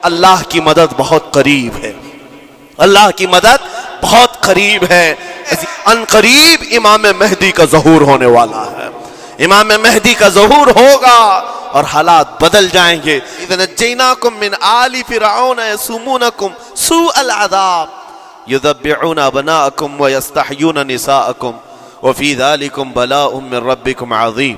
اللہ کی مدد بہت قریب ہے، اللہ کی مدد بہت قریب ہے۔ ان قریب امام مہدی کا ظہور ہونے والا ہے، امام مہدی کا ظہور ہوگا اور حالات بدل جائیں گے۔ اذ نجیناکم من آل فرعون یسومونکم سوء العذاب یذبحون ابناءکم ویستحیون نساءکم وفی ذالکم بلاء من ربکم عظیم۔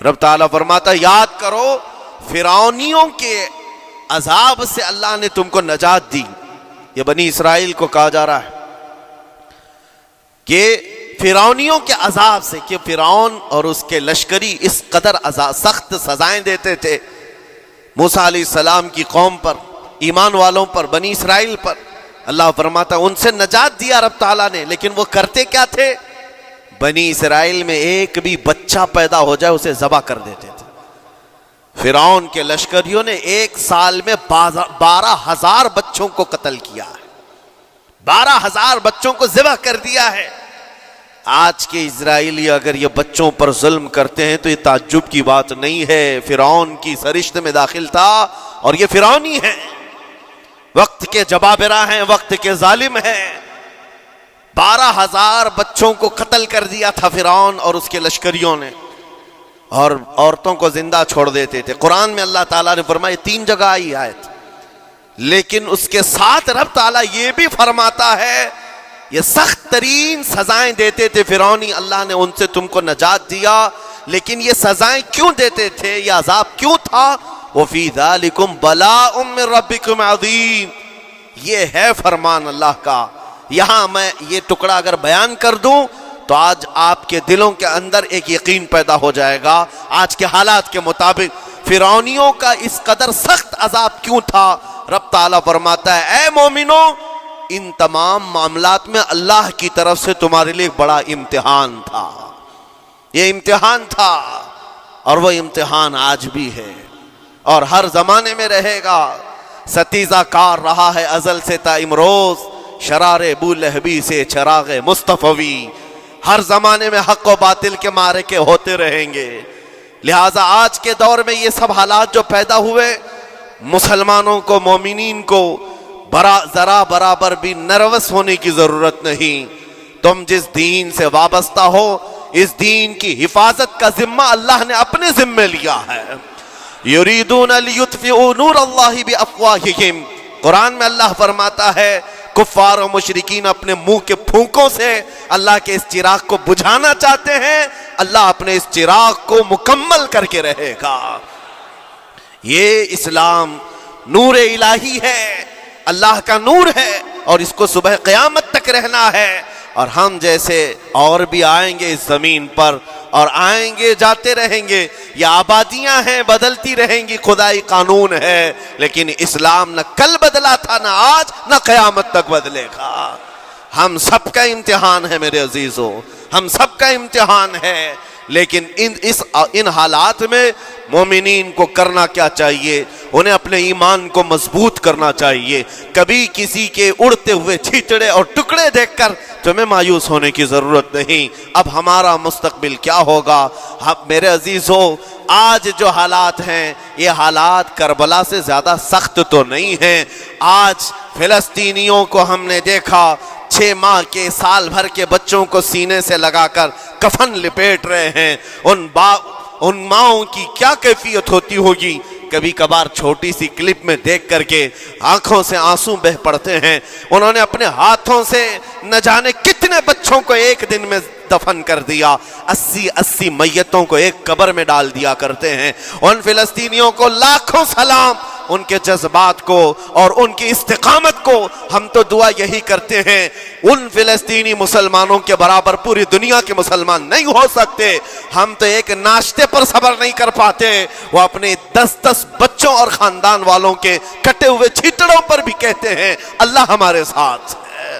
رب تعالیٰ فرماتا ہے یاد کرو فرعونیوں کے عذاب سے اللہ نے تم کو نجات دی۔ یہ بنی اسرائیل کو کہا جا رہا ہے کہ فرعونیوں کے عذاب سے، کہ فرعون اور اس کے لشکری اس قدر سخت سزائیں دیتے تھے موسیٰ علیہ السلام کی قوم پر، ایمان والوں پر، بنی اسرائیل پر۔ اللہ فرماتا ان سے نجات دیا رب تعالیٰ نے، لیکن وہ کرتے کیا تھے؟ بنی اسرائیل میں ایک بھی بچہ پیدا ہو جائے اسے ذبح کر دیتے تھے۔ فرعون کے لشکریوں نے ایک سال میں 12,000 بچوں کو قتل کیا ہے، 12,000 بچوں کو ذبح کر دیا ہے۔ آج کے اسرائیلی اگر یہ بچوں پر ظلم کرتے ہیں تو یہ تعجب کی بات نہیں ہے، فرعون کی سرشت میں داخل تھا اور یہ فرعونی ہے، وقت کے جبابرہ ہیں، وقت کے ظالم ہیں۔ 12,000 بچوں کو قتل کر دیا تھا فرعون اور اس کے لشکریوں نے، اور عورتوں کو زندہ چھوڑ دیتے تھے۔ قرآن میں اللہ تعالیٰ نے فرمایا 3 جگہ آئی آیت، لیکن اس کے ساتھ رب تعالیٰ یہ بھی فرماتا ہے یہ سخت ترین سزائیں دیتے تھے فرعونی، اللہ نے ان سے تم کو نجات دیا، لیکن یہ سزائیں کیوں دیتے تھے، یہ عذاب کیوں تھا؟ وَفِي ذَلِكُمْ بَلَاءٌ مِّن رَبِّكُمْ عَظِيمٌ، یہ ہے فرمان اللہ کا۔ یہاں میں یہ ٹکڑا اگر بیان کر دوں تو آج آپ کے دلوں کے اندر ایک یقین پیدا ہو جائے گا آج کے حالات کے مطابق فرعونیوں کا اس قدر سخت عذاب کیوں تھا۔ رب تعالیٰ فرماتا ہے اے مومنو، ان تمام معاملات میں اللہ کی طرف سے تمہارے لیے ایک بڑا امتحان تھا، یہ امتحان تھا اور وہ امتحان آج بھی ہے اور ہر زمانے میں رہے گا۔ ستیزہ کار رہا ہے ازل سے تا امروز، شرار ابو لہبی سے چراغ مصطفی، ہر زمانے میں حق و باطل کے معرکے ہوتے رہیں گے۔ لہٰذا آج کے دور میں یہ سب حالات جو پیدا ہوئے، مسلمانوں کو، مومنین کو ذرا برابر بھی نروس ہونے کی ضرورت نہیں۔ تم جس دین سے وابستہ ہو، اس دین کی حفاظت کا ذمہ اللہ نے اپنے ذمے لیا ہے۔ یریدون لیطفئوا نور اللہ بافواہہم، قرآن میں اللہ فرماتا ہے کفار و مشرکین اپنے منہ کے پھونکوں سے اللہ کے اس چراغ کو بجھانا چاہتے ہیں، اللہ اپنے اس چراغ کو مکمل کر کے رہے گا۔ یہ اسلام نور الہی ہے، اللہ کا نور ہے اور اس کو صبح قیامت تک رہنا ہے، اور ہم جیسے اور بھی آئیں گے اس زمین پر اور آئیں گے جاتے رہیں گے، یہ آبادیاں ہیں بدلتی رہیں گی، خدائی قانون ہے، لیکن اسلام نہ کل بدلا تھا، نہ آج، نہ قیامت تک بدلے گا۔ ہم سب کا امتحان ہے میرے عزیزو، ہم سب کا امتحان ہے، لیکن ان حالات میں مومنین کو کرنا کیا چاہیے؟ انہیں اپنے ایمان کو مضبوط کرنا چاہیے۔ کبھی کسی کے اڑتے ہوئے چھیٹڑے اور ٹکڑے دیکھ کر تمہیں مایوس ہونے کی ضرورت نہیں۔ اب ہمارا مستقبل کیا ہوگا؟ میرے عزیزو، آج جو حالات ہیں یہ حالات کربلا سے زیادہ سخت تو نہیں ہیں۔ آج فلسطینیوں کو ہم نے دیکھا 6 ماہ کے، سال بھر کے بچوں کو سینے سے لگا کر کفن لپیٹ رہے ہیں۔ ان ماؤں کی کیا کیفیت ہوتی ہوگی؟ کبھی کبھار چھوٹی سی کلپ میں دیکھ کر کے آنکھوں سے آنسو بہ پڑتے ہیں۔ انہوں نے اپنے ہاتھوں سے نہ جانے کتنے بچوں کو ایک دن میں دفن کر دیا، 80 میتوں کو ایک قبر میں ڈال دیا کرتے ہیں۔ ان فلسطینیوں کو لاکھوں سلام، ان کے جذبات کو اور ان کی استقامت کو ہم تو دعا یہی کرتے ہیں، ان فلسطینی مسلمانوں کے برابر پوری دنیا کے مسلمان نہیں ہو سکتے۔ ہم تو ایک ناشتے پر صبر نہیں کر پاتے، وہ اپنے 10 بچوں اور خاندان والوں کے کٹے ہوئے چھیٹڑوں پر بھی کہتے ہیں اللہ ہمارے ساتھ ہے۔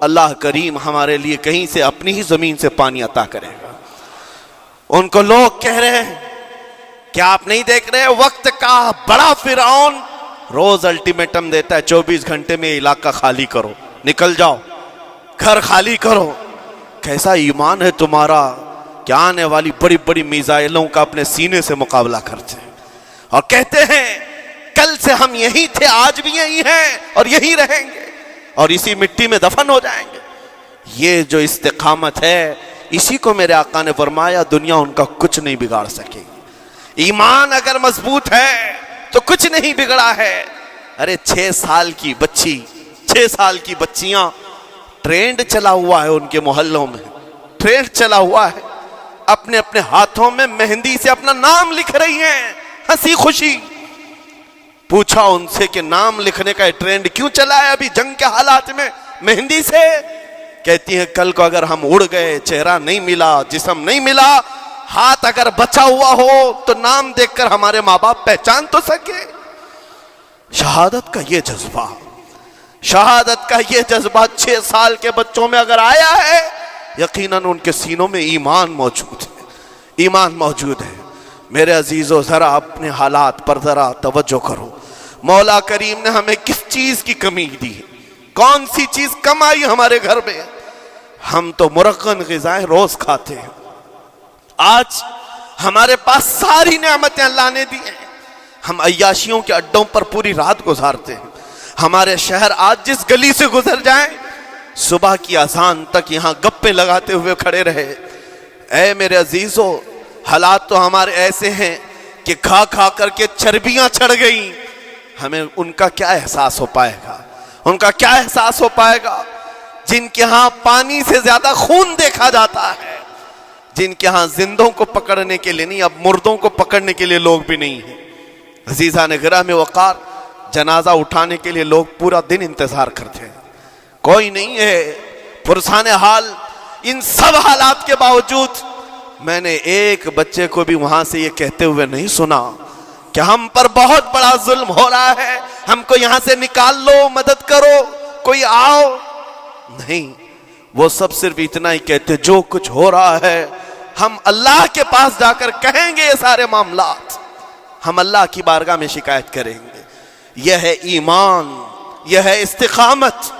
اللہ کریم ہمارے لیے کہیں سے اپنی ہی زمین سے پانی عطا کرے گا۔ ان کو لوگ کہہ رہے ہیں کیا آپ نہیں دیکھ رہے وقت کا بڑا فرعون روز الٹیمیٹم دیتا ہے 24 گھنٹے میں علاقہ خالی کرو، نکل جاؤ، گھر خالی کرو۔ کیسا ایمان ہے تمہارا کہ آنے والی بڑی بڑی میزائلوں کا اپنے سینے سے مقابلہ کرتے ہیں اور کہتے ہیں کل سے ہم یہی تھے، آج بھی یہی ہیں اور یہی رہیں گے اور اسی مٹی میں دفن ہو جائیں گے۔ یہ جو استقامت ہے اسی کو میرے آقا نے فرمایا دنیا ان کا کچھ نہیں بگاڑ سکے گی۔ ایمان اگر مضبوط ہے تو کچھ نہیں بگڑا ہے۔ ارے 6 سال کی بچی، 6 سال کی بچیاں ٹرینڈ چلا ہوا ہے ان کے محلوں میں، ٹرینڈ چلا ہوا ہے، اپنے اپنے ہاتھوں میں مہندی سے اپنا نام لکھ رہی ہیں ہنسی خوشی۔ پوچھا ان سے کہ نام لکھنے کا ٹرینڈ کیوں چلا ہے ابھی جنگ کے حالات میں مہندی سے؟ کہتی ہیں کل کو اگر ہم اڑ گئے، چہرہ نہیں ملا، جسم نہیں ملا، ہاتھ اگر بچا ہوا ہو تو نام دیکھ کر ہمارے ماں باپ پہچان تو سکے۔ شہادت کا یہ جذبہ، شہادت کا یہ جذبہ 6 سال کے بچوں میں اگر آیا ہے یقیناً ان کے سینوں میں ایمان موجود ہے، ایمان موجود ہے۔ میرے عزیزو ذرا اپنے حالات پر ذرا توجہ کرو، مولا کریم نے ہمیں کس چیز کی کمی دی ہے، کون سی چیز کم آئی ہمارے گھر میں؟ ہم تو مرغن غذائیں روز کھاتے ہیں، آج ہمارے پاس ساری نعمتیں اللہ نے دی ہیں، ہم عیاشیوں کے اڈوں پر پوری رات گزارتے ہیں۔ ہمارے شہر آج جس گلی سے گزر جائیں صبح کی اذان تک یہاں گپے لگاتے ہوئے کھڑے رہے۔ اے میرے عزیزو حالات تو ہمارے ایسے ہیں کہ کھا کھا کر کے چربیاں چڑھ گئیں، ہمیں ان کا کیا احساس ہو پائے گا، ان کا کیا احساس ہو پائے گا جن کے ہاں پانی سے زیادہ خون دیکھا جاتا ہے، جن کے ہاں زندوں کو پکڑنے کے لیے نہیں اب مردوں کو پکڑنے کے لیے لوگ بھی نہیں ہیں۔ عزیزان گرامی وقار، جنازہ اٹھانے کے لیے لوگ پورا دن انتظار کرتے ہیں، کوئی نہیں ہے پرسان حال۔ ان سب حالات کے باوجود میں نے ایک بچے کو بھی وہاں سے یہ کہتے ہوئے نہیں سنا کہ ہم پر بہت بڑا ظلم ہو رہا ہے، ہم کو یہاں سے نکال لو، مدد کرو، کوئی آؤ، نہیں۔ وہ سب صرف اتنا ہی کہتے جو کچھ ہو رہا ہے ہم اللہ کے پاس جا کر کہیں گے، یہ سارے معاملات ہم اللہ کی بارگاہ میں شکایت کریں گے۔ یہ ہے ایمان، یہ ہے استقامت۔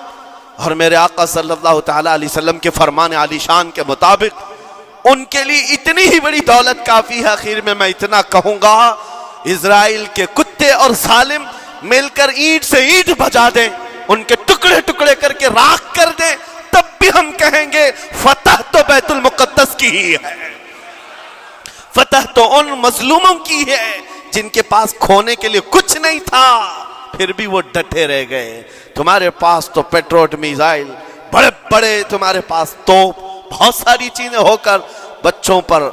اور میرے آقا صلی اللہ تعالیٰ علیہ وسلم کے فرمان عالی شان کے مطابق ان کے لیے اتنی ہی بڑی دولت کافی ہے۔ آخر میں اتنا کہوں گا، اسرائیل کے کتے اور ظالم مل کر اینٹ سے اینٹ بجا دیں، ان کے ٹکڑے ٹکڑے کر کے راکھ کر دیں، تب بھی ہم کہیں گے فتح تو بیت المقدس کی ہی ہے، فتح تو ان مظلوموں کی ہے جن کے پاس کھونے کے لیے کچھ نہیں تھا، پھر بھی وہ ڈٹے رہ گئے۔ تمہارے پاس تو پیٹروٹ میزائل، بڑے بڑے تمہارے پاس توپ، بہت ساری چیزیں ہو کر بچوں پر،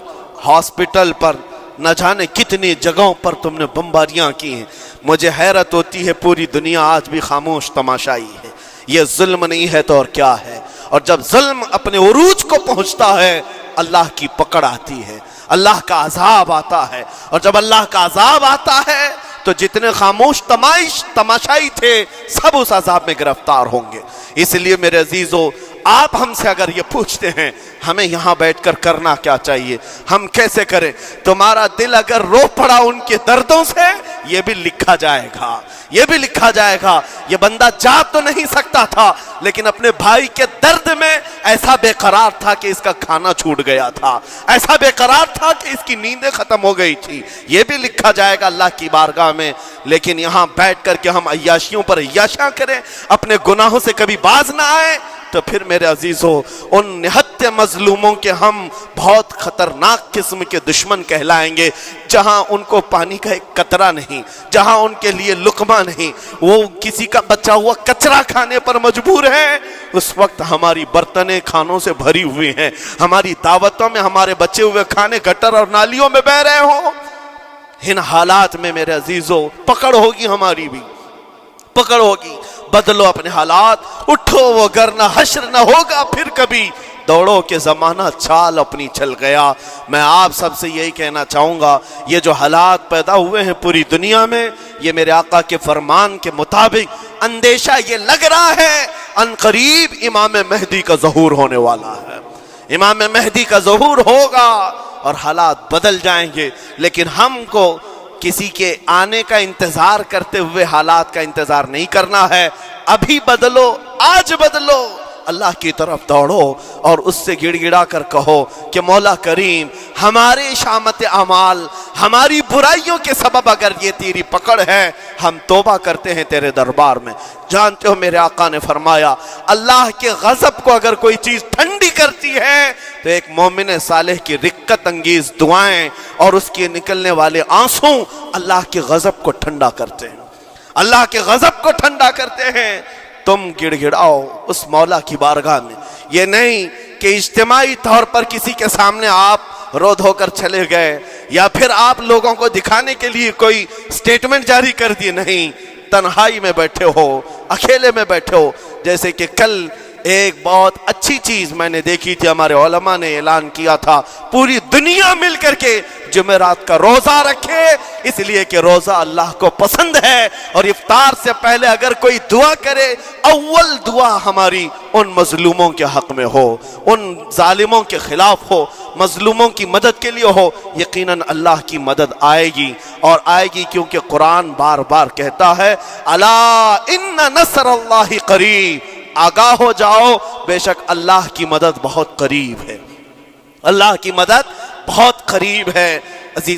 ہاسپٹل پر، نہ جانے کتنی جگہوں پر تم نے بمباریاں کی ہیں۔ مجھے حیرت ہوتی ہے پوری دنیا آج بھی خاموش تماشائی ہے۔ یہ ظلم نہیں ہے تو اور کیا ہے؟ اور جب ظلم اپنے عروج کو پہنچتا ہے اللہ کی پکڑ آتی ہے، اللہ کا عذاب آتا ہے، اور جب اللہ کا عذاب آتا ہے تو جتنے خاموش تماشائی تھے سب اس عذاب میں گرفتار ہوں گے۔ اس لیے میرے عزیزو آپ ہم سے اگر یہ پوچھتے ہیں ہمیں یہاں بیٹھ کر کرنا کیا چاہیے، ہم کیسے کریں، تمہارا دل اگر رو پڑا ان کے دردوں سے یہ بھی لکھا جائے گا، یہ بھی لکھا جائے گا۔ یہ بندہ جا تو نہیں سکتا تھا لیکن اپنے بھائی کے درد میں ایسا بے قرار تھا کہ اس کا کھانا چھوٹ گیا تھا، ایسا بے قرار تھا کہ اس کی نیندیں ختم ہو گئی تھی، یہ بھی لکھا جائے گا اللہ کی بارگاہ میں۔ لیکن یہاں بیٹھ کر کے ہم عیاشیوں پر عیاشیاں کریں، اپنے گناہوں سے کبھی باز نہ آئے، تو پھر میرے عزیزو ان نہت مظلوموں کے ہم بہت خطرناک قسم کے دشمن کہلائیں گے، جہاں ان کو پانی کا ایک قطرہ نہیں، جہاں ان کے لیے لقمہ نہیں، وہ کسی کا بچا ہوا کچرا کھانے پر مجبور ہے۔ اس وقت ہماری برتنیں کھانوں سے بھری ہوئی ہیں، ہماری دعوتوں میں ہمارے بچے ہوئے کھانے گٹر اور نالیوں میں بہ رہے ہوں۔ ان حالات میں میرے عزیزو پکڑ ہوگی، ہماری بھی پکڑ ہوگی۔ بدلو اپنے حالات، اٹھو وگرنہ حشر نہ ہوگا پھر کبھی دوڑو کہ زمانہ چال اپنی چل گیا۔ میں آپ سب سے یہی کہنا چاہوں گا، یہ جو حالات پیدا ہوئے ہیں پوری دنیا میں، یہ میرے آقا کے فرمان کے مطابق اندیشہ یہ لگ رہا ہے ان قریب امام مہدی کا ظہور ہونے والا ہے۔ امام مہدی کا ظہور ہوگا اور حالات بدل جائیں گے، لیکن ہم کو کسی کے آنے کا انتظار کرتے ہوئے حالات کا انتظار نہیں کرنا ہے۔ ابھی بدلو، آج بدلو، اللہ کی طرف دوڑو اور اس سے گڑ گڑا کر کہو کہ مولا کریم ہمارے شامت اعمال، ہماری برائیوں کے سبب اگر یہ تیری پکڑ ہے، ہم توبہ کرتے ہیں تیرے دربار میں۔ جانتے ہو میرے آقا نے فرمایا اللہ کے غضب کو اگر کوئی چیز ٹھنڈی کرتی ہے تو ایک مومن صالح کی رقت انگیز دعائیں اور اس کے نکلنے والے آنسوں اللہ کے غضب کو ٹھنڈا کرتے ہیں، اللہ کے غضب کو ٹھنڈا کرتے ہیں۔ تم گڑ گڑاؤ اس مولا کی بارگاہ میں، یہ نہیں کہ اجتماعی طور پر کسی کے سامنے آپ رو دھو کر چلے گئے یا پھر آپ لوگوں کو دکھانے کے لیے کوئی سٹیٹمنٹ جاری کر دیے، نہیں، تنہائی میں بیٹھے ہو، اکیلے میں بیٹھے ہو۔ جیسے کہ کل ایک بہت اچھی چیز میں نے دیکھی تھی، ہمارے علماء نے اعلان کیا تھا پوری دنیا مل کر کے جمعرات کا روزہ رکھے، اس لیے کہ روزہ اللہ کو پسند ہے، اور افطار سے پہلے اگر کوئی دعا کرے، اول دعا ہماری ان مظلوموں کے حق میں ہو، ان ظالموں کے خلاف ہو، مظلوموں کی مدد کے لیے ہو، یقیناً اللہ کی مدد آئے گی، اور آئے گی کیونکہ قرآن بار بار کہتا ہے الا ان نصر اللہ قریب، آگاہ ہو جاؤ بے شک اللہ کی مدد بہت قریب ہے، اللہ کی مدد بہت قریب ہے۔ عزیز